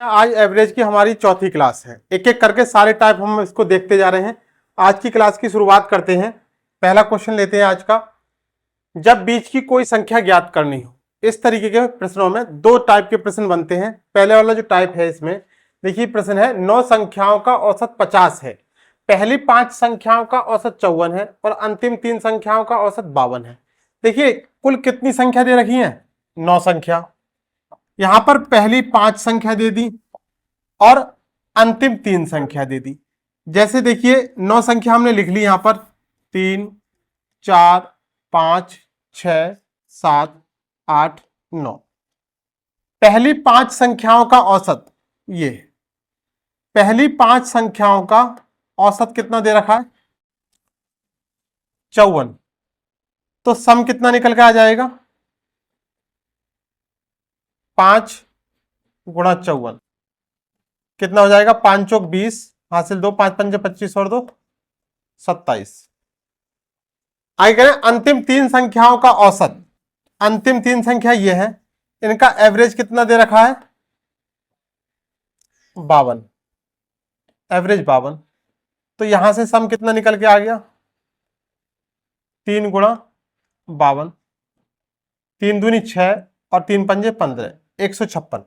आज एवरेज की हमारी चौथी क्लास है। एक एक करके सारे टाइप हम इसको देखते जा रहे हैं। आज की क्लास की शुरुआत करते हैं। पहला क्वेश्चन लेते हैं आज का। जब बीच की कोई संख्या ज्ञात करनी हो, इस तरीके के प्रश्नों में दो टाइप के प्रश्न बनते हैं। पहले वाला जो टाइप है इसमें देखिए प्रश्न है 9 संख्याओं का औसत 50 है, पहली 5 संख्याओं का औसत 54 है और अंतिम 3 संख्याओं का औसत 52 है। देखिए कुल कितनी संख्या दे रखी है? 9 संख्या। यहां पर पहली 5 संख्या दे दी और अंतिम 3 संख्या दे दी। जैसे देखिए 9 संख्या हमने लिख ली यहां पर 3, 4, 5, 6, 7, 8, 9। पहली 5 संख्याओं का औसत, ये पहली 5 संख्याओं का औसत कितना दे रखा है? 54। तो सम कितना निकल के आ जाएगा? 5 गुणा 54 कितना हो जाएगा? 5 चौक 20, हासिल 2, 5 पंजे 25 और 2 27। आगे करें अंतिम 3 संख्याओं का औसत। अंतिम 3 संख्या ये है, इनका एवरेज कितना दे रखा है? 52, एवरेज 52। तो यहां से सम कितना निकल के आ गया? 3 गुणा 52, 3 दूनी 6 और 3 पंजे 15, 156।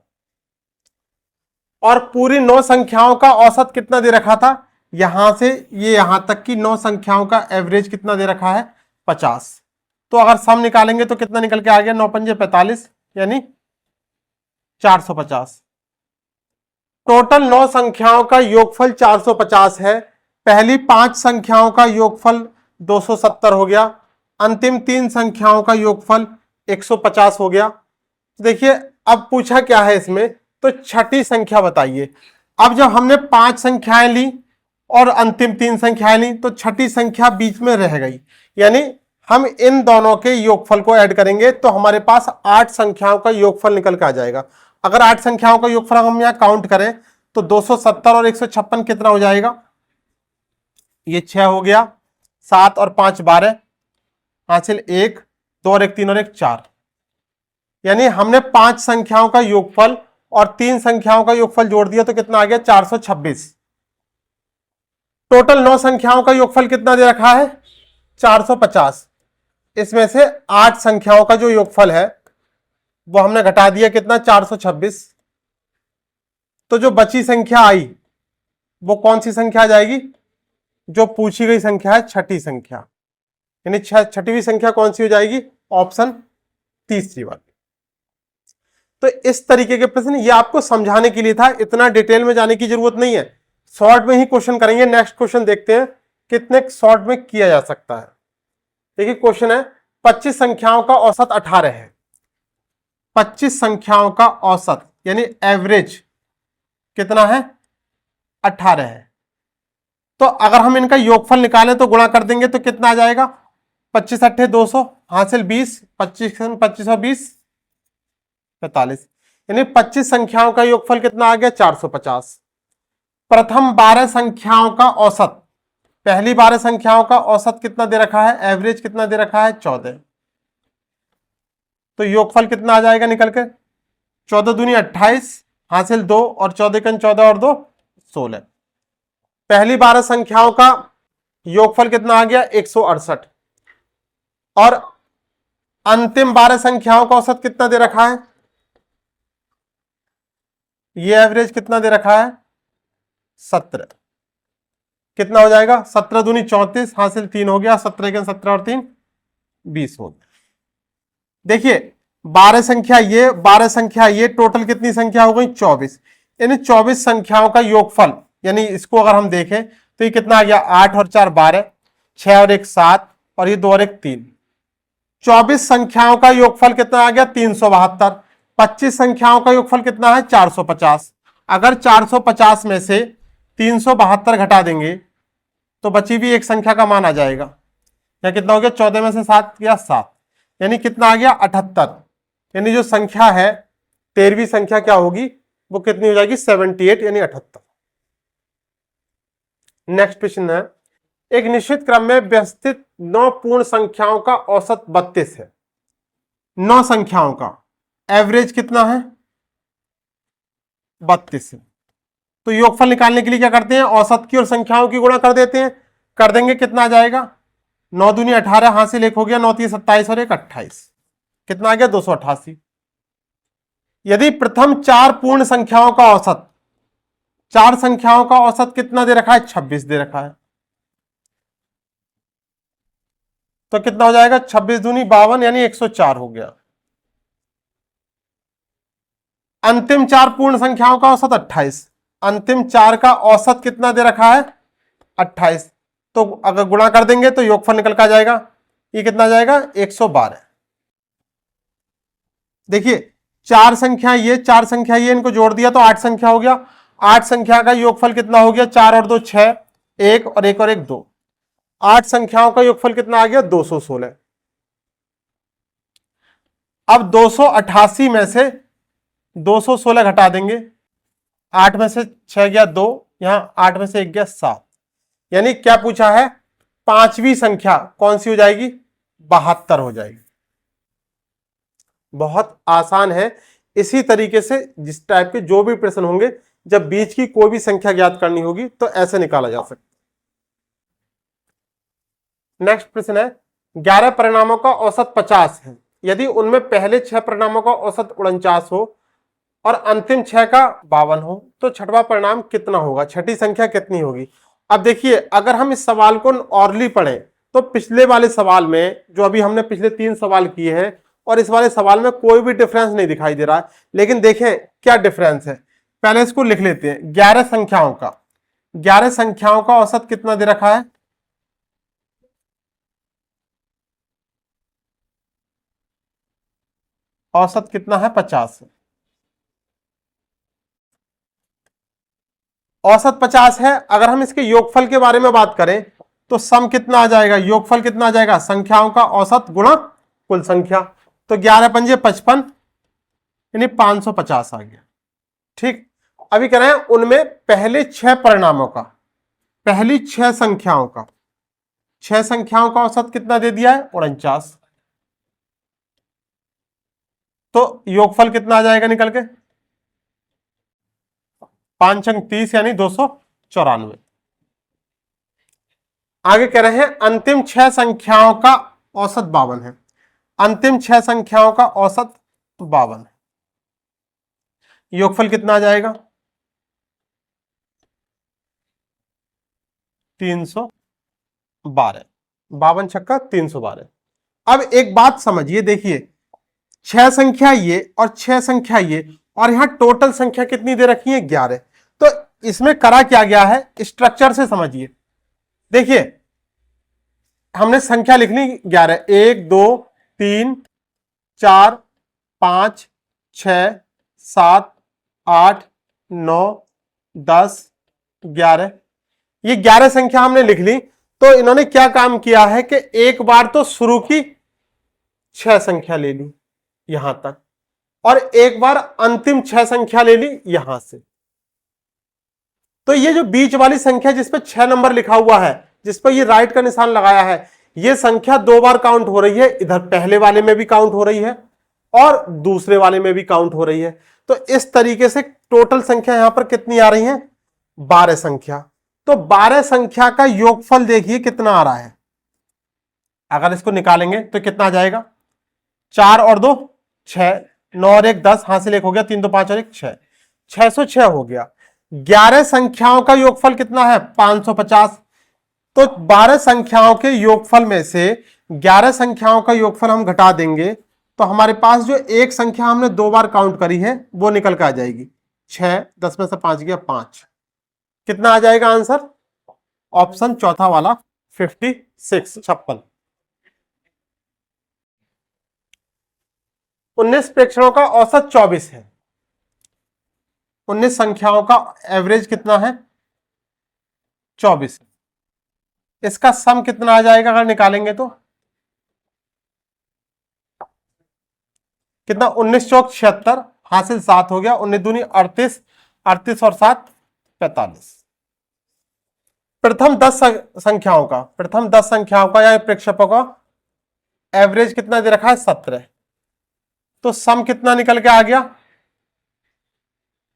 और पूरी 9 संख्याओं का औसत कितना दे रखा था? यहां से ये यहां तक की 9 संख्याओं का एवरेज कितना दे रखा है? 50। तो अगर सम निकालेंगे तो कितना निकल के आ गया? 9 पंजे 45 यानी 450। टोटल 9 संख्याओं का योगफल 450 है। पहली 5 संख्याओं का योगफल 270 हो गया, अंतिम 3 संख्याओं का योगफल 150 हो गया। देखिए अब पूछा क्या है इसमें, तो छठी संख्या बताइए। अब जब हमने 5 संख्याएं ली और अंतिम 3 संख्याएं ली तो छठी संख्या बीच में रह गई, यानी हम इन दोनों के योगफल को ऐड करेंगे तो हमारे पास 8 संख्याओं का योगफल निकल के आ जाएगा। अगर 8 संख्याओं का योगफल हम यहां काउंट करें तो 270 और 156 कितना हो जाएगा? ये 6 हो गया, 7 और 5 12, हासिल 1, 2 और 1 3 और 1 4। यानी हमने 5 संख्याओं का योगफल और 3 संख्याओं का योगफल जोड़ दिया तो कितना आ गया? 426। टोटल 9 संख्याओं का योगफल कितना दे रखा है? 450। इसमें से 8 संख्याओं का जो योगफल है वो हमने घटा दिया, कितना? 426। तो जो बची संख्या आई वो कौन सी संख्या आ जाएगी? जो पूछी गई संख्या है, छठी संख्या, यानी छठवीं संख्या कौन सी हो जाएगी? ऑप्शन तीसरी वाली। तो इस तरीके के प्रश्न ये आपको समझाने के लिए था, इतना डिटेल में जाने की जरूरत नहीं है, शॉर्ट में ही क्वेश्चन करेंगे। नेक्स्ट क्वेश्चन देखते हैं कितने शॉर्ट में किया जा सकता है। देखिए क्वेश्चन है 25 संख्याओं का औसत 18 है। 25 संख्याओं का औसत यानी एवरेज कितना है? 18 है। तो अगर हम इनका योगफल निकालें तो गुणा कर देंगे तो कितना आ जाएगा? 25 अट्ठे 200, हासिल 20, 25 25 और 20 45। यानी 25 संख्याओं का योगफल कितना आ गया? 450। प्रथम 12 संख्याओं का औसत, पहली 12 संख्याओं का औसत कितना दे रखा है? एवरेज कितना दे रखा है? 14। तो योगफल कितना आ जाएगा निकल कर? 14 दूनी 28, हासिल 2 और 14 कन 14 और 2 16। पहली 12 संख्याओं का योगफल कितना आ गया? 168। और अंतिम 12 संख्याओं का औसत कितना दे रखा है? ये एवरेज कितना दे रखा है? 17। कितना हो जाएगा? 17 दूनी 34, हासिल 3 हो गया, 17 के 17 और 3 20 हो गया। देखिए 12 संख्या ये, 12 संख्या ये, टोटल कितनी संख्या हो गई? 24। इन 24 संख्याओं का योगफल, यानी इसको अगर हम देखें तो ये कितना आ गया? 8 और 4 12, 6 और 1 7 और ये 2 और 1 3। 24 संख्याओं का योगफल कितना आ गया? 372। 25 संख्याओं का योगफल कितना है? 450। अगर 450 में से 372 घटा देंगे तो बची भी एक संख्या का मान आ जाएगा। या कितना हो गया? 14 में से 7 गया 7, यानी कितना आ गया? 78। यानी जो संख्या है 13वीं संख्या क्या होगी? वो कितनी हो जाएगी? 78 यानी 78। नेक्स्ट प्रश्न है, एक निश्चित क्रम में व्यवस्थित 9 पूर्ण संख्याओं का औसत 32 है। 9 संख्याओं का एवरेज कितना है? 32 से। तो योगफल निकालने के लिए क्या करते हैं, औसत की और संख्याओं की गुणा कर देते हैं। कर देंगे, कितना आ जाएगा, 9 दूनी 18, हासिल 1 हो गया, 9 3 27 और 1 28, कितना आ गया 288। यदि प्रथम 4 पूर्ण संख्याओं का औसत, 4 संख्याओं का औसत कितना दे रखा है, 26 दे रखा है, तो कितना हो जाएगा, 26 दूनी 52 यानी 104 हो गया। अंतिम 4 पूर्ण संख्याओं का औसत 28, अंतिम 4 का औसत कितना दे रखा है 28, तो अगर गुणा कर देंगे तो योगफल निकल का जाएगा, ये कितना जाएगा 112। देखिए 4 संख्या ये, 4 संख्या ये, इनको जोड़ दिया तो 8 संख्या हो गया। 8 संख्या का योगफल कितना हो गया, 4 और 2 6, 1 और 1 और 1 2, 8 संख्याओं का योगफल कितना आ गया 216। अब 288 में से 216 घटा देंगे, 8 में से 6 गया 2, यहां 8 में से 1 गया 7, यानी क्या पूछा है, पांचवी संख्या कौन सी हो जाएगी, 72 हो जाएगी। बहुत आसान है। इसी तरीके से जिस टाइप के जो भी प्रश्न होंगे, जब बीच की कोई भी संख्या ज्ञात करनी होगी तो ऐसे निकाला जा सकता है। नेक्स्ट प्रश्न है, 11 परिणामों का औसत 50 है, यदि उनमें पहले 6 परिणामों का औसत 49 हो और अंतिम 6 का 52 हो तो छठवां परिणाम कितना होगा, छठी संख्या कितनी होगी। अब देखिए अगर हम इस सवाल को ऑरली पढ़ें तो पिछले वाले सवाल में, जो अभी हमने पिछले 3 सवाल किए हैं, और इस वाले सवाल में कोई भी डिफरेंस नहीं दिखाई दे रहा है, लेकिन देखें क्या डिफरेंस है। पहले इसको लिख लेते हैं, 11 संख्याओं का, 11 संख्याओं का औसत कितना दे रखा है, औसत कितना है 50 है, औसत 50 है। अगर हम इसके योगफल के बारे में बात करें तो सम कितना आ जाएगा, योगफल कितना आ जाएगा, संख्याओं का औसत गुणा कुल संख्या, तो 11 पंजे 55 यानी 550 आ गया। ठीक, अभी कह रहे हैं उनमें पहले 6 परिणामों का, पहली 6 संख्याओं का, 6 संख्याओं का औसत कितना दे दिया है 49, तो योगफल कितना आ जाएगा निकल के, 5 अंक 30 यानी 294। आगे कह रहे हैं अंतिम 6 संख्याओं का औसत 52 है, अंतिम 6 संख्याओं का औसत 52 है, योगफल कितना आ जाएगा 312, 52 छक्का 312। अब एक बात समझिए, देखिए 6 संख्या ये और 6 संख्या ये, और यहां टोटल संख्या कितनी दे रखी है 11, तो इसमें करा क्या गया है, स्ट्रक्चर से समझिए। देखिए हमने संख्या लिख ली 11, 1 2 3 4 5 6 7 8 9 10 11, ये 11 संख्या हमने लिख ली। तो इन्होंने क्या काम किया है कि एक बार तो शुरू की 6 संख्या ले ली यहां तक, और एक बार अंतिम 6 संख्या ले ली यहां से। तो ये जो बीच वाली संख्या जिसपे 6 नंबर लिखा हुआ है, जिसपे ये राइट का निशान लगाया है, ये संख्या 2 बार काउंट हो रही है, इधर पहले वाले में भी काउंट हो रही है और दूसरे वाले में भी काउंट हो रही है। तो इस तरीके से टोटल संख्या यहां पर कितनी आ रही है 12 संख्या। तो 12 संख्या का योगफल देखिए कितना आ रहा है, अगर इसको निकालेंगे तो कितना आ जाएगा, 4 और 2 6, 9 और 1 10, हासिल 1 हो गया, 3 2 5 और 1 6, 606 हो गया। 11 संख्याओं का योगफल कितना है 550, तो 12 संख्याओं के योगफल में से 11 संख्याओं का योगफल हम घटा देंगे तो हमारे पास जो एक संख्या हमने 2 बार काउंट करी है वो निकल कर आ जाएगी 6, 10 में से 5 गया 5, कितना आ जाएगा आंसर, ऑप्शन चौथा वाला 56। 19 प्रेक्षणों का औसत 24 है, 19 संख्याओं का एवरेज कितना है 24, इसका सम कितना आ जाएगा अगर निकालेंगे तो कितना, 19 चौक 76, हासिल 7 हो गया, 19 दूनी 38, 38 और 7 45। प्रथम 10 संख्याओं का, प्रथम 10 संख्याओं का या प्रेक्षकों का एवरेज कितना दे रखा है 17, तो सम कितना निकल के आ गया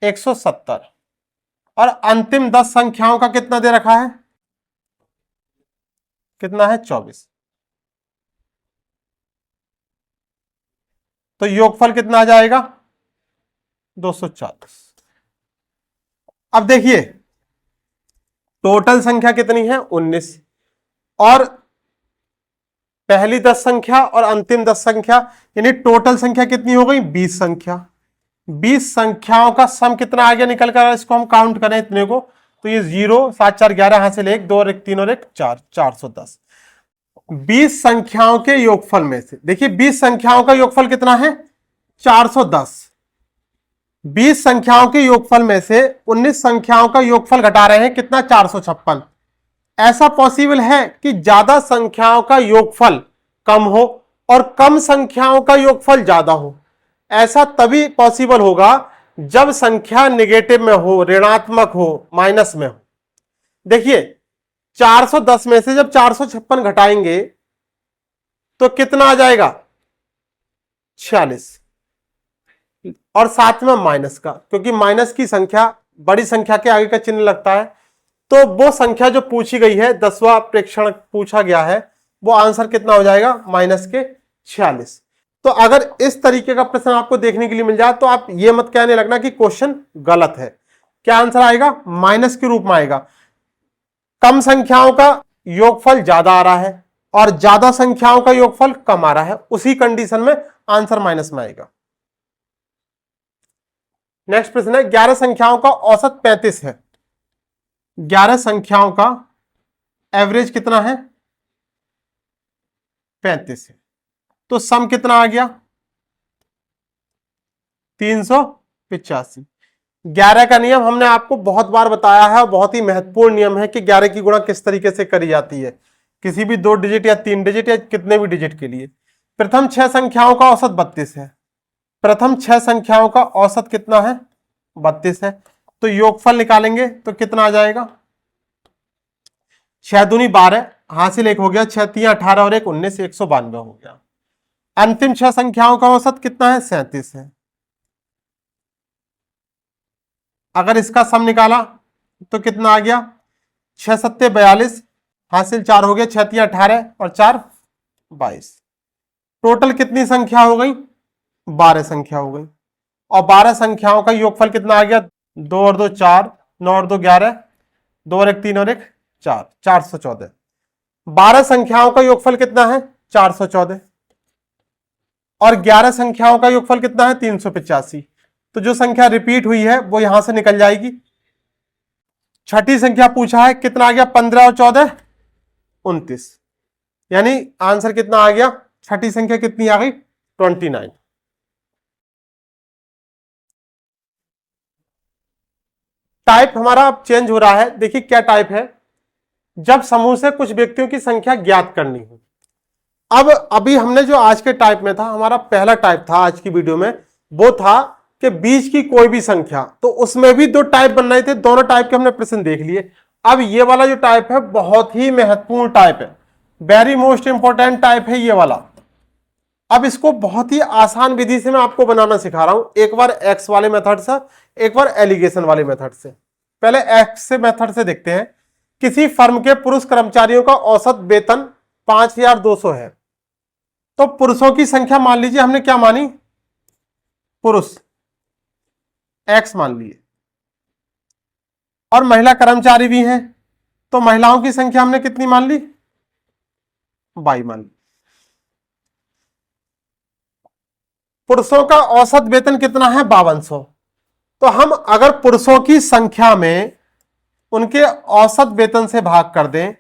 170 और अंतिम 10 संख्याओं का कितना दे रखा है, कितना है 24। तो योगफल कितना आ जाएगा 240। अब देखिए टोटल संख्या कितनी है 19 और पहली 10 संख्या और अंतिम 10 संख्या, यानी टोटल संख्या कितनी हो गई 20 संख्या। 20 संख्याओं का सम कितना आ गया निकल कर, इसको हम काउंट करें इतने को तो ये 0 7 4 11 यहां से ले 1 2 और 1 3 और 1 4 410। 20 संख्याओं के योगफल में से देखिए 20 संख्याओं का योगफल कितना है 410। 20 संख्याओं के योगफल में से 19 संख्याओं का योगफल घटा रहे हैं कितना 456। ऐसा पॉसिबल है कि ज्यादा संख्याओं का योगफल कम हो और कम संख्याओं का योगफल ज्यादा हो। ऐसा तभी पॉसिबल होगा जब संख्या नेगेटिव में हो, ऋणात्मक हो, माइनस में हो। देखिए 410 में से जब 456 घटाएंगे तो कितना आ जाएगा 46 और साथ में माइनस का, क्योंकि माइनस की संख्या बड़ी संख्या के आगे का चिन्ह लगता है। तो वो संख्या जो पूछी गई है 10वां प्रेक्षण पूछा गया है, वो आंसर कितना हो जाएगा माइनस के 46। तो अगर इस तरीके का प्रश्न आपको देखने के लिए मिल जाए तो आप ये मत कहने लगना कि क्वेश्चन गलत है। क्या आंसर आएगा माइनस के रूप में आएगा। कम संख्याओं का योगफल ज्यादा आ रहा है और ज्यादा संख्याओं का योगफल कम आ रहा है, उसी कंडीशन में आंसर माइनस में आएगा। नेक्स्ट प्रश्न है 11 संख्याओं का औसत 35 है। 11 संख्याओं का एवरेज कितना है 35 है। तो सम कितना आ गया 385। 11 का नियम हमने आपको बहुत बार बताया है, बहुत ही महत्वपूर्ण नियम है कि 11 की गुणा किस तरीके से करी जाती है, किसी भी 2 डिजिट या 3 डिजिट या कितने भी डिजिट के लिए। प्रथम 6 संख्याओं का औसत 32 है। प्रथम 6 संख्याओं का औसत कितना है 32 है। तो योगफल निकालेंगे तो कितना आ जाएगा 6 दूनी 12, हासिल 1 हो गया, 6 3 18 और 1 19 192 हो गया। अंतिम 6 संख्याओं का औसत कितना है 37 है। अगर इसका सम निकाला तो कितना आ गया 6 7 42, हासिल 4 हो गया, 6 3 18 और 4 22। टोटल कितनी संख्या हो गई 12 संख्या हो गई। और 12 संख्याओं का योगफल कितना आ गया 2 और 2 4, 9 और 2 11, 2 और 1 3 और 1 4, 414। 12 संख्याओं का योगफल कितना है 414 और 11 संख्याओं का योगफल कितना है 385। तो जो संख्या रिपीट हुई है वो यहां से निकल जाएगी। छठी संख्या पूछा है कितना आ गया 15 और 14 29, यानी आंसर कितना आ गया, छठी संख्या कितनी आ गई 29। टाइप हमारा अब चेंज हो रहा है। देखिए क्या टाइप है, जब समूह से कुछ व्यक्तियों की संख्या ज्ञात करनी हो। अब अभी हमने जो आज के टाइप में था, हमारा पहला टाइप था आज की वीडियो में, वो था कि बीच की कोई भी संख्या, तो उसमें भी 2 टाइप बन रहे थे, दोनों टाइप के हमने प्रश्न देख लिए। अब ये वाला जो टाइप है बहुत ही महत्वपूर्ण टाइप है, वेरी मोस्ट इंपॉर्टेंट टाइप है ये वाला। अब इसको बहुत ही आसान विधि से मैं आपको बनाना सिखा रहा हूं, एक बार एक्स वाले मेथड से, एक बार एलिगेशन वाले मेथड से। पहले एक्स से मेथड से देखते हैं। किसी फर्म के पुरुष कर्मचारियों का औसत वेतन 5200 है। तो पुरुषों की संख्या मान लीजिए हमने क्या मानी, पुरुष एक्स मान लिए, और महिला कर्मचारी भी हैं, तो महिलाओं की संख्या हमने कितनी मान ली, वाई मान ली। पुरुषों का औसत वेतन कितना है 5200। तो हम अगर पुरुषों की संख्या में उनके औसत वेतन से भाग कर दें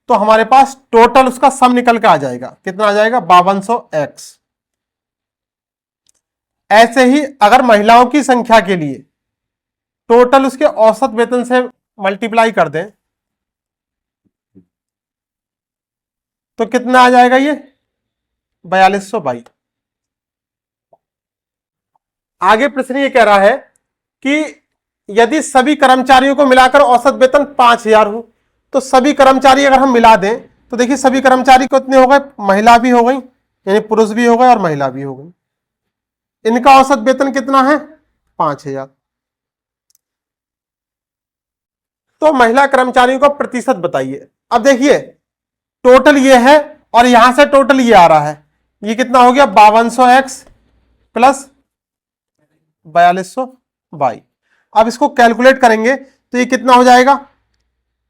तो हमारे पास टोटल उसका सम निकल के आ जाएगा, कितना आ जाएगा 5200 एक्स। ऐसे ही अगर महिलाओं की संख्या के लिए टोटल उसके औसत वेतन से मल्टीप्लाई कर दें तो कितना आ जाएगा ये 4222। आगे प्रश्न ये कह रहा है कि यदि सभी कर्मचारियों को मिलाकर औसत वेतन 5000 हो, तो सभी कर्मचारी अगर हम मिला दें तो देखिए सभी कर्मचारी कितने हो गए, महिला भी हो गई, यानी पुरुष भी हो गए और महिला भी हो गई। इनका औसत वेतन कितना है 5000। तो महिला कर्मचारियों का प्रतिशत बताइए। अब देखिए टोटल ये है और यहां से टोटल ये आ रहा है, ये कितना हो गया 5200x प्लस 4222। अब इसको कैलकुलेट करेंगे तो ये कितना हो जाएगा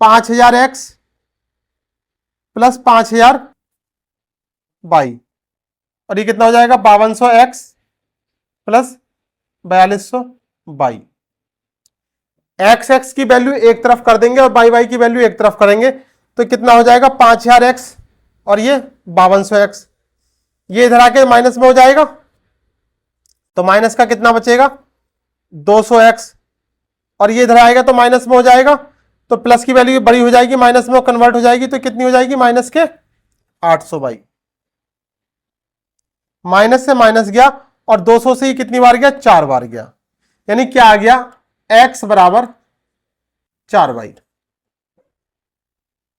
5000x प्लस 5022 और ये कितना हो जाएगा 5200x प्लस 4222। एक्स एक्स की वैल्यू एक तरफ कर देंगे और वाई वाई की वैल्यू एक तरफ करेंगे तो कितना हो जाएगा 5000x और ये 5200x। ये इधर आके माइनस में हो जाएगा तो माइनस का कितना बचेगा 200x और ये इधर आएगा तो माइनस में हो जाएगा तो प्लस की वैल्यू बड़ी हो जाएगी, माइनस में कन्वर्ट हो जाएगी तो कितनी हो जाएगी माइनस के 822। माइनस से माइनस गया और 200 से ही कितनी बार गया 4 बार गया, यानी क्या आ गया x बराबर 4y।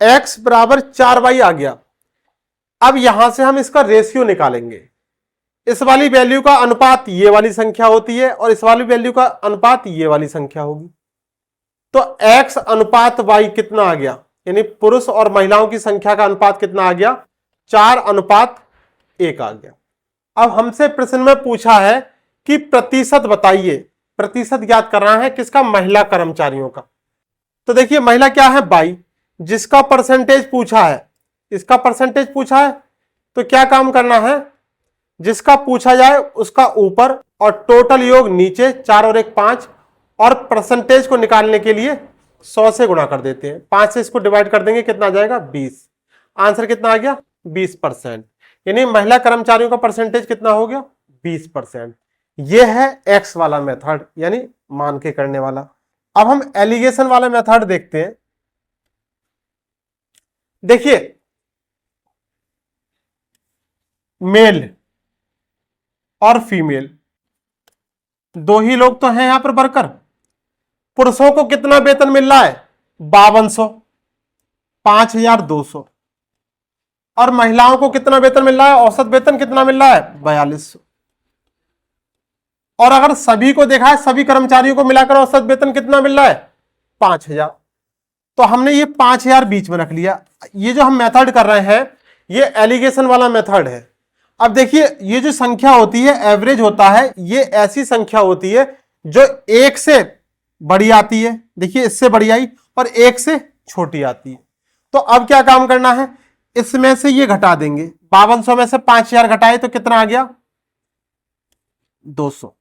x बराबर 4y आ गया। अब यहां से हम इसका रेशियो निकालेंगे। इस वाली वैल्यू का अनुपात ये वाली संख्या होती है और इस वाली वैल्यू का अनुपात ये वाली संख्या होगी। तो x अनुपात y कितना आ गया, यानी पुरुष और महिलाओं की संख्या का अनुपात कितना आ गया 4:1 आ गया। अब हमसे प्रश्न में पूछा है कि प्रतिशत बताइए, प्रतिशत ज्ञात करना है किसका, महिला कर्मचारियों का। तो देखिए महिला क्या है बाई, जिसका परसेंटेज पूछा है, इसका परसेंटेज पूछा है तो क्या काम करना है, जिसका पूछा जाए उसका ऊपर और टोटल योग नीचे, 4 और 1 5, और परसेंटेज को निकालने के लिए 100 से गुणा कर देते हैं। 5 से इसको डिवाइड कर देंगे कितना आ जाएगा 20। आंसर कितना आ गया 20%, यानी महिला कर्मचारियों का परसेंटेज कितना हो गया 20%। यह है एक्स वाला मेथड, यानी मान के करने वाला। अब हम एलिगेशन वाला मेथड देखते हैं। देखिए मेल और फीमेल दो ही लोग तो हैं यहां पर वर्कर। पुरुषों को कितना वेतन मिल रहा है 5200, 5200, और महिलाओं को कितना वेतन मिल रहा है, औसत वेतन कितना मिल रहा है 4200। और अगर सभी को देखा है, सभी कर्मचारियों को मिलाकर औसत वेतन कितना मिल रहा है 5000। तो हमने ये 5000 बीच में रख लिया। ये जो हम मेथड कर रहे हैं ये एलिगेशन वाला मेथड है। अब देखिए ये जो संख्या होती है एवरेज होता है, ये ऐसी संख्या होती है जो 1 से बड़ी आती है, देखिए इससे बड़ी आई, और 1 से छोटी आती है। तो अब क्या काम करना है, इसमें से ये घटा देंगे। 5200 में से 5000 घटाए तो कितना आ गया 200,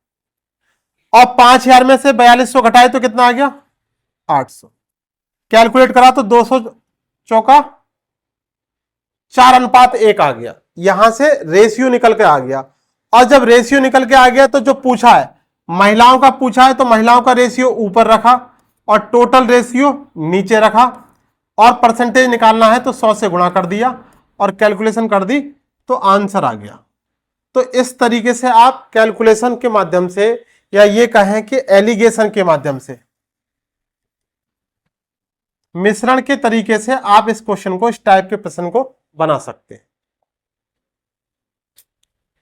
और 5000 में से 4200 घटाए तो कितना आ गया 800। कैलकुलेट करा तो 200 चौका 4:1 आ गया। यहां से रेशियो निकल के आ गया, और जब रेशियो निकल के आ गया तो जो पूछा है महिलाओं का पूछा है तो महिलाओं का रेशियो ऊपर रखा और टोटल रेशियो नीचे रखा, और परसेंटेज निकालना है तो 100 से गुणा कर दिया और कैलकुलेशन कर दी तो आंसर आ गया। तो इस तरीके से आप कैलकुलेशन के माध्यम से, या ये कहें कि एलिगेशन के माध्यम से, मिश्रण के तरीके से आप इस क्वेश्चन को, इस टाइप के प्रश्न को बना सकते हैं।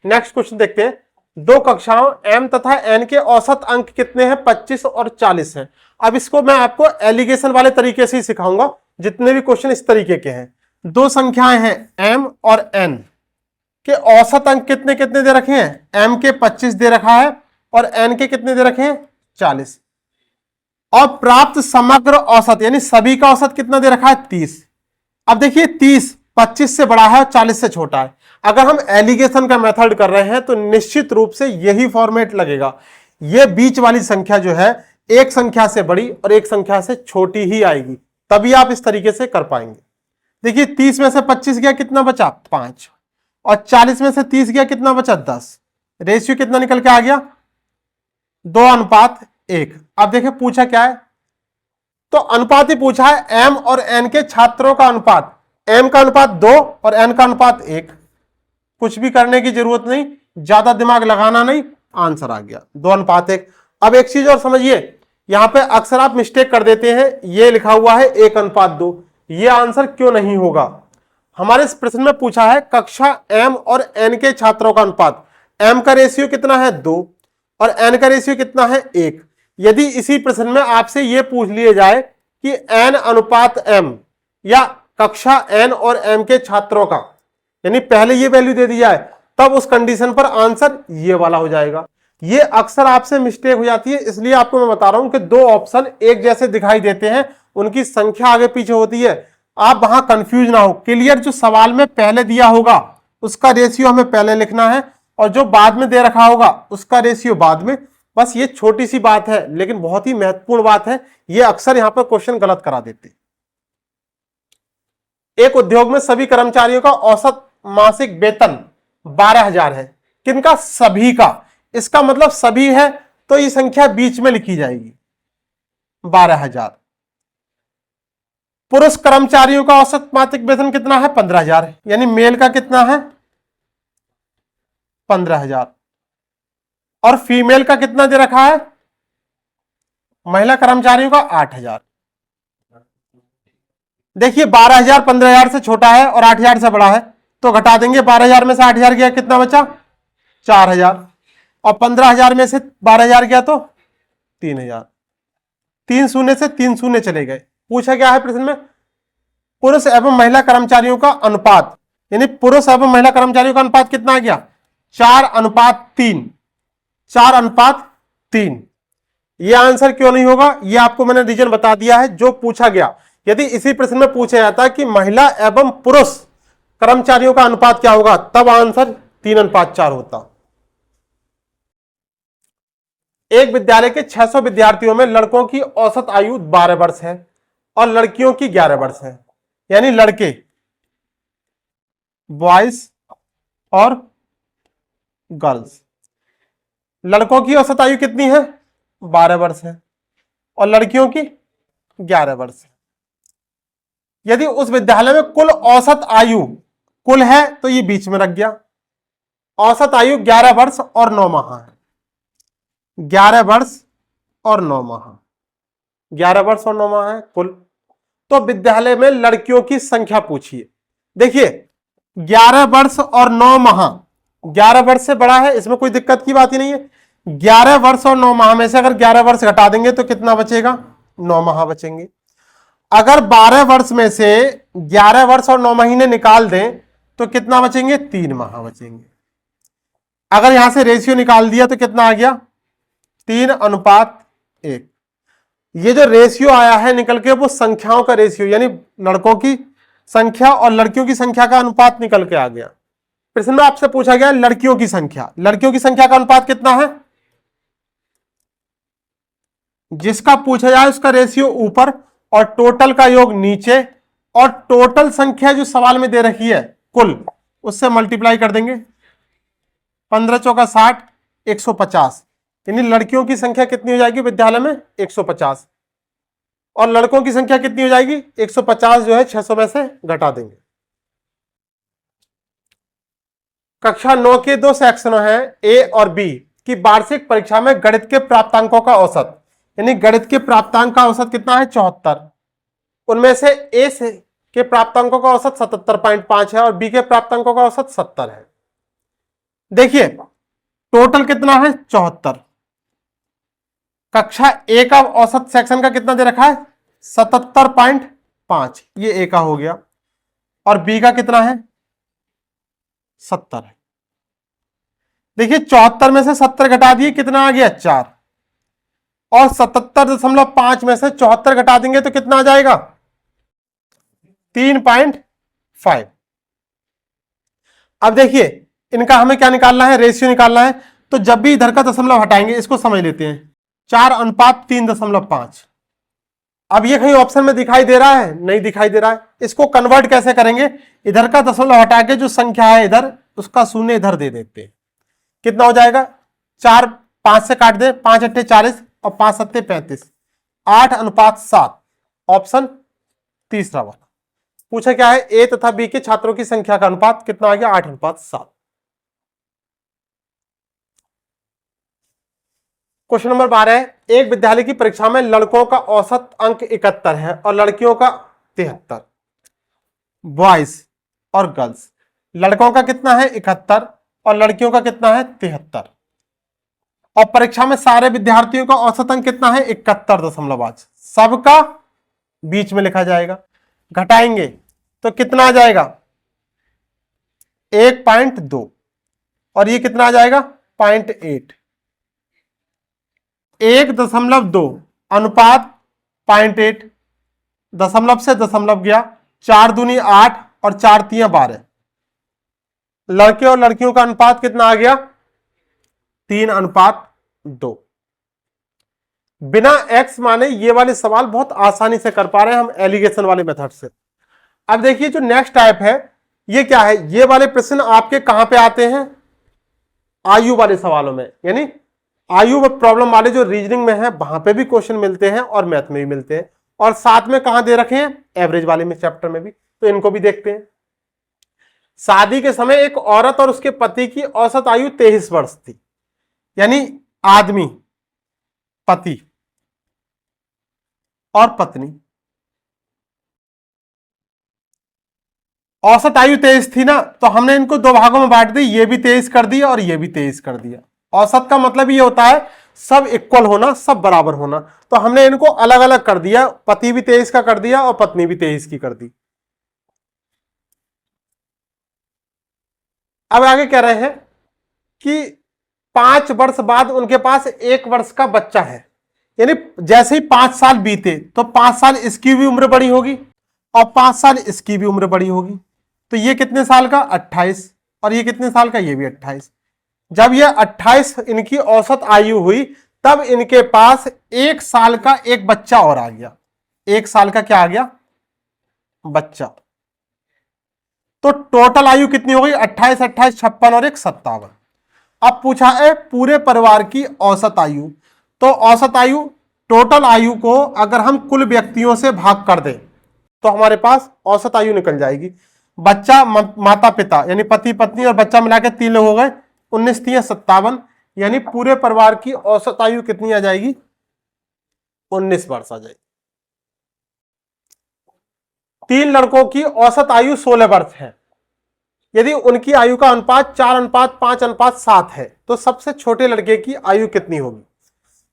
नेक्स्ट क्वेश्चन देखते हैं। दो कक्षाओं एम तथा एन के औसत अंक कितने हैं 25 और 40 हैं। अब इसको मैं आपको एलिगेशन वाले तरीके से ही सिखाऊंगा, जितने भी क्वेश्चन इस तरीके के हैं। दो संख्याएं हैं एम और एन के औसत अंक कितने कितने दे रखे हैं, एम के 25 दे रखा है और एन के कितने दे रखे हैं 40, और प्राप्त समग्र औसत यानी सभी का औसत कितना दे रखा है 30। अब देखिए 30 25 से बड़ा है और 40 से छोटा है। अगर हम एलिगेशन का मेथड कर रहे हैं तो निश्चित रूप से यही फॉर्मेट लगेगा। यह बीच वाली संख्या जो है एक संख्या से बड़ी और एक संख्या से छोटी ही आएगी, तभी आप इस तरीके से कर पाएंगे। देखिए 30 में से 25 गया कितना बचा 5, और 40 में से 30 गया कितना बचा 10। रेशियो कितना निकल के आ गया 2:1। अब देखिए पूछा क्या है, तो अनुपात ही पूछा है, एम और एन के छात्रों का अनुपात, एम का अनुपात 2 और एन का अनुपात 1। कुछ भी करने की जरूरत नहीं, ज्यादा दिमाग लगाना नहीं, आंसर आ गया 2:1। अब एक चीज और समझिए, यहां पे अक्सर आप मिस्टेक कर देते हैं, ये लिखा हुआ है 1:2, ये आंसर क्यों नहीं होगा। हमारे इस प्रश्न में पूछा है कक्षा एम और एन के छात्रों का अनुपात, एम का रेशियो कितना है 2 और एन का रेशियो कितना है 1। यदि इसी प्रश्न में आपसे यह पूछ लिया जाए कि n अनुपात m या कक्षा n और m के छात्रों का, यानी पहले ये वैल्यू दे दी जाए, तब उस कंडीशन पर आंसर ये वाला हो जाएगा। ये अक्सर आपसे मिस्टेक हो जाती है, इसलिए आपको मैं बता रहा हूं कि दो ऑप्शन एक जैसे दिखाई देते हैं, उनकी संख्या आगे पीछे होती है, आप वहां कंफ्यूज ना हो। क्लियर, जो सवाल में पहले दिया होगा उसका रेशियो हमें पहले लिखना है, और जो बाद में दे रखा होगा उसका रेशियो बाद में। बस ये छोटी सी बात है, लेकिन बहुत ही महत्वपूर्ण बात है, ये अक्सर यहां पर क्वेश्चन गलत करा देते। एक उद्योग में सभी कर्मचारियों का औसत मासिक वेतन 12,000 है। किनका? सभी का। इसका मतलब सभी है तो ये संख्या बीच में लिखी जाएगी 12,000। पुरुष कर्मचारियों का औसत मासिक वेतन कितना है? 15,000, यानी मेल का कितना है? 15,000। और फीमेल का कितना दे रखा है? महिला कर्मचारियों का 8,000। देखिए 12,000 15,000 से छोटा है और 8,000 से बड़ा है, तो घटा देंगे। 12,000 में से 8,000 गया, कितना बचा? 4,000। और 15,000 में से 12,000 गया तो 3,000। 3 शून्य से 3 शून्य चले गए। पूछा क्या है प्रश्न में? पुरुष एवं महिला कर्मचारियों का अनुपात, यानी पुरुष एवं महिला कर्मचारियों का अनुपात कितना आ गया? 4:3। 4:3। यह आंसर क्यों नहीं होगा, यह आपको मैंने रीजन बता दिया है। जो पूछा गया, यदि इसी प्रश्न में पूछा जाता कि महिला एवं पुरुष कर्मचारियों का अनुपात क्या होगा, तब आंसर 3:4 होता। एक विद्यालय के 600 विद्यार्थियों में लड़कों की औसत आयु 12 वर्ष है और लड़कियों की 11 वर्ष है, यानी लड़के, बॉयज और गर्ल्स। लड़कों की औसत आयु कितनी है? 12 वर्ष है और लड़कियों की 11 वर्ष है। यदि उस विद्यालय में कुल औसत आयु, कुल है तो ये बीच में रख गया, औसत आयु 11 वर्ष और 9 माह है। 11 वर्ष और 9 माह, 11 वर्ष और 9 माह है कुल। तो विद्यालय में लड़कियों की संख्या पूछिए। देखिए 11 वर्ष और 9 माह, 11 वर्ष से बड़ा है, इसमें कोई दिक्कत की बात ही नहीं है। 11 वर्ष और 9 माह में से अगर 11 वर्ष घटा देंगे तो कितना बचेगा? 9 माह बचेंगे। अगर 12 वर्ष में से 11 वर्ष और 9 महीने निकाल दें तो कितना बचेंगे? 3 माह बचेंगे। अगर यहां से रेशियो निकाल दिया तो कितना आ गया? 3:1। ये जो रेशियो आया है निकल के, वो संख्याओं का रेशियो, यानी लड़कों की संख्या और लड़कियों की संख्या का अनुपात निकल के आ गया। प्रश्न में आपसे पूछा गया लड़कियों की संख्या, लड़कियों की संख्या का अनुपात कितना है? जिसका पूछा जाए उसका रेशियो ऊपर और टोटल का योग नीचे, और टोटल संख्या जो सवाल में दे रखी है कुल, उससे मल्टीप्लाई कर देंगे। 15 चौका 60, 150, यानी लड़कियों की संख्या कितनी हो जाएगी विद्यालय में? 150। और लड़कों की संख्या कितनी हो जाएगी? 150 जो है 600 में से घटा देंगे। कक्षा 9 के 2 सेक्शनों हैं ए और बी की वार्षिक परीक्षा में गणित के प्राप्तांकों का औसत, यानी गणित के प्राप्तांक का औसत कितना है? 74। उनमें से ए से के प्राप्तांकों का औसत 77.5 है और बी के प्राप्तांकों का औसत 70 है। देखिए टोटल कितना है? 74। कक्षा ए का औसत सेक्शन का कितना दे रखा है? 77.5, ये ए का हो गया। और बी का कितना है? 70 है। देखिए 74 में से 70 घटा दिए, कितना आ गया? 4। और 77.5 में से 74 घटा देंगे तो कितना आ जाएगा? 3.5। अब देखिए इनका हमें क्या निकालना है? रेशियो निकालना है। तो जब भी इधर का दशमलव हटाएंगे, इसको समझ लेते हैं, 4:3.5। अब ये कहीं ऑप्शन में दिखाई दे रहा है? नहीं दिखाई दे रहा है। इसको कन्वर्ट कैसे करेंगे? इधर का दशमलव हटा के जो संख्या है इधर, उसका शून्य इधर दे देते हैं। कितना हो जाएगा? 4 5 से काट दे, 5 अट्ठे 40 और 5 सत्ते 35, 8:7। ऑप्शन तीसरा वाला। पूछा क्या है? ए तथा बी के छात्रों की संख्या का अनुपात कितना आ गया? 8:7। क्वेश्चन नंबर 12 है, एक विद्यालय की परीक्षा में लड़कों का औसत अंक 71 है और लड़कियों का 73। बॉयज और गर्ल्स, लड़कों का कितना है? 71 और लड़कियों का कितना है? 73। और परीक्षा में सारे विद्यार्थियों का औसत अंक कितना है? 71.5। सबका बीच में लिखा जाएगा, घटाएंगे तो कितना आ जाएगा 1.2 और ये कितना आ जाएगा 0.8, 1.2 अनुपात 0.8, दशमलव से दशमलव गया, 4 दूनी 8 और 4 तियां 12, लड़के और लड़कियों का अनुपात कितना आ गया 3:2। बिना x माने ये वाले सवाल बहुत आसानी से कर पा रहे हैं हम एलिगेशन वाले मेथड से। अब देखिए जो नेक्स्ट टाइप है ये क्या है, ये वाले प्रश्न आपके कहां पे आते हैं, आयु वाले सवालों में, यानी आयु प्रॉब्लम वाले जो रीजनिंग में है वहां पे भी क्वेश्चन मिलते हैं और मैथ में भी मिलते हैं, और साथ में कहां दे रखे हैं एवरेज वाले में चैप्टर में भी, तो इनको भी देखते हैं। शादी के समय एक औरत और उसके पति की औसत आयु 23 वर्ष थी, यानी आदमी, पति और पत्नी, औसत आयु 23 थी ना, तो हमने इनको दो भागों में बांट दी, ये भी 23 कर दिया और ये भी 23 कर दिया। औसत का मतलब ये होता है सब इक्वल होना, सब बराबर होना, तो हमने इनको अलग अलग कर दिया, पति भी 23 का कर दिया और पत्नी भी 23 की कर दी। अब आगे कह रहे हैं कि 5 वर्ष बाद उनके पास 1 वर्ष का बच्चा है, यानी जैसे ही 5 साल बीते तो 5 साल इसकी भी उम्र बड़ी होगी और 5 साल इसकी भी उम्र बड़ी होगी, तो ये कितने साल का 28 और ये कितने साल का, ये भी 28। जब ये 28 इनकी औसत आयु हुई तब इनके पास 1 साल का एक बच्चा और आ गया, 1 साल का क्या आ गया बच्चा, तो टोटल आयु कितनी हो गई 28, 28, 56 और 1 57। अब पूछा है पूरे परिवार की औसत आयु, तो औसत आयु टोटल आयु को अगर हम कुल व्यक्तियों से भाग कर दें तो हमारे पास औसत आयु निकल जाएगी। बच्चा, माता पिता यानी पति पत्नी और बच्चा मिलाकर 3 लोग हो गए, 19 3 57, यानी पूरे परिवार की औसत आयु कितनी आ जाएगी 19 वर्ष आ जाएगी। 3 लड़कों की औसत आयु 16 वर्ष है, यदि उनकी आयु का अनुपात 4:5:7 है तो सबसे छोटे लड़के की आयु कितनी होगी।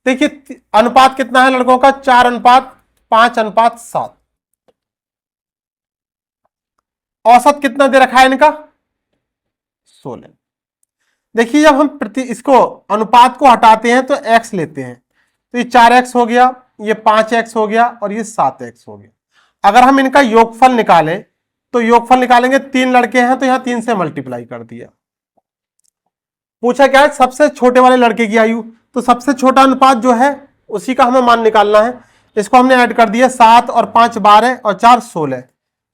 देखिए अनुपात कितना है लड़कों का 4:5:7, औसत कितना दे रखा है इनका 16। देखिए जब हम इसको अनुपात को हटाते हैं तो x लेते हैं, तो ये 4x हो गया, ये 5x हो गया और ये 7x हो गया। अगर हम इनका योगफल निकालें तो योगफल निकालेंगे, 3 लड़के हैं तो यहां 3 से मल्टीप्लाई कर दिया। पूछा क्या है सबसे छोटे वाले लड़के की आयु, तो सबसे छोटा अनुपात जो है उसी का हमें मान निकालना है, इसको हमने ऐड कर दिया, 7 और 5 12 और 4 16,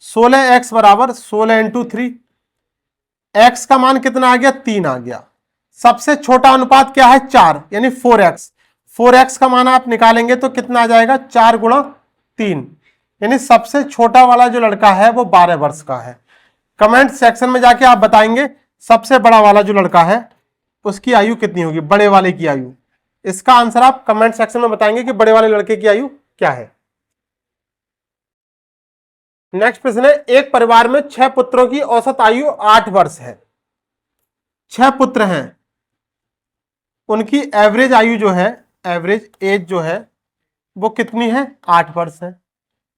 16x बराबर 16 इंटू 3, x का मान कितना आ गया 3 आ गया। सबसे छोटा अनुपात क्या है 4 यानी 4x, 4x का मान आप निकालेंगे तो कितना आ जाएगा 4 गुणा 3, यानी सबसे छोटा वाला जो लड़का है वो 12 वर्ष का है। कमेंट सेक्शन में जाके आप बताएंगे सबसे बड़ा वाला जो लड़का है उसकी आयु कितनी होगी, बड़े वाले की आयु। इसका आंसर आप कमेंट सेक्शन में बताएंगे कि बड़े वाले लड़के की आयु क्या है। नेक्स्ट प्रश्न है एक परिवार में 6 पुत्रों की औसत आयु 8 वर्ष है। 6 पुत्र हैं, उनकी एवरेज आयु जो है, एवरेज एज जो है वो कितनी है 8 वर्ष है।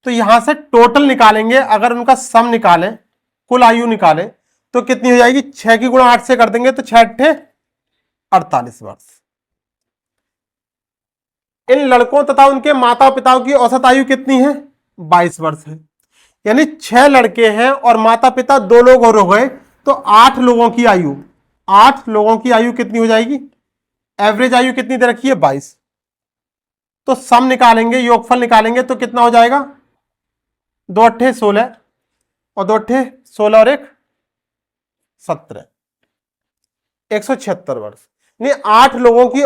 तो यहां से टोटल निकालेंगे, अगर उनका सम निकालें, कुल आयु निकालें तो कितनी हो जाएगी, 6 की गुणा 8 से कर देंगे तो 6 8 48 वर्ष। इन लड़कों तथा उनके माता पिता की औसत आयु कितनी है 22 वर्ष है, यानी 6 लड़के हैं और माता पिता 2 लोग और हो गए, तो 8 लोगों की आयु, 8 लोगों की आयु कितनी हो जाएगी, एवरेज आयु कितनी दे रखी है 22। तो सम निकालेंगे, योगफल निकालेंगे तो कितना हो जाएगा 2 8 16 और 2 8 16 और 1 17, 176 वर्ष। यानी 8 लोगों की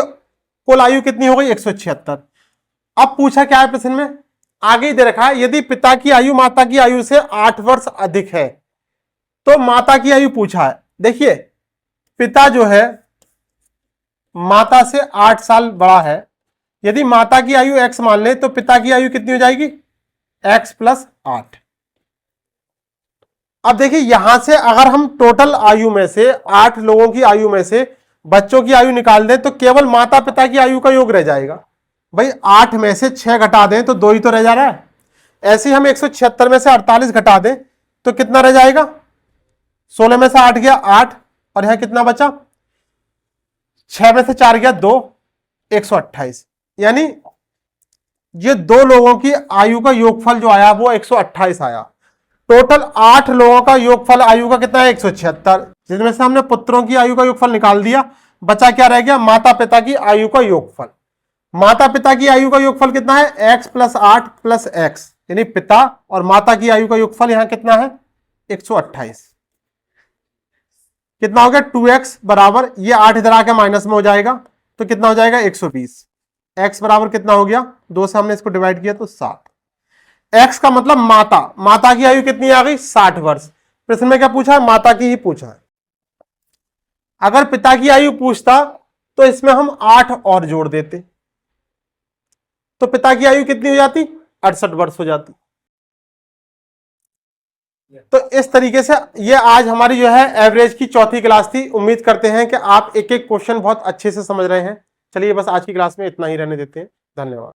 कुल आयु कितनी हो गई 176। अब पूछा क्या है प्रश्न में, आगे दे रखा है यदि पिता की आयु माता की आयु से 8 वर्ष अधिक है तो माता की आयु पूछा है। देखिए पिता जो है माता से 8 साल बड़ा है, यदि माता की आयु x मान ले तो पिता की आयु कितनी हो जाएगी x + 8। अब देखिए यहां से अगर हम टोटल आयु में से 8 लोगों की आयु में से बच्चों की आयु निकाल दें तो केवल माता पिता की आयु का योग रह जाएगा। भाई 8 में से 6 घटा दें तो 2 ही तो रह जा रहा है, ऐसे ही हम 176 में से 48 घटा दें तो कितना रह जाएगा? 16 में से 8 गया 8, और यहां कितना बचा? 6 में से 4 गया 2, 128। यानी ये दो लोगों की आयु का योगफल जो आया वो 128 आया। टोटल 8 लोगों का योगफल आयु का कितना है? 176, जिसमें से हमने पुत्रों की आयु का योगफल निकाल दिया। बचा क्या रह गया? माता पिता की आयु का योगफल। माता पिता की आयु का योगफल कितना है? x प्लस 8 प्लस एक्स, यानी पिता और माता की आयु का योगफल यहां कितना है? 128। कितना हो गया? 2x बराबर, ये 8 इधर आके माइनस में हो जाएगा तो कितना हो जाएगा? 120। x बराबर कितना हो गया? 2 से हमने इसको डिवाइड किया तो 7। x का मतलब माता, माता की आयु कितनी आ गई? 60 वर्ष। प्रश्न में क्या पूछा है? माता की ही पूछा है। अगर पिता की आयु पूछता तो इसमें हम 8 और जोड़ देते, तो पिता की आयु कितनी हो जाती? 68 वर्ष हो जाती। तो इस तरीके से ये आज हमारी जो है एवरेज की चौथी क्लास थी। उम्मीद करते हैं कि आप एक एक क्वेश्चन बहुत अच्छे से समझ रहे हैं। चलिए बस आज की क्लास में इतना ही रहने देते हैं। धन्यवाद।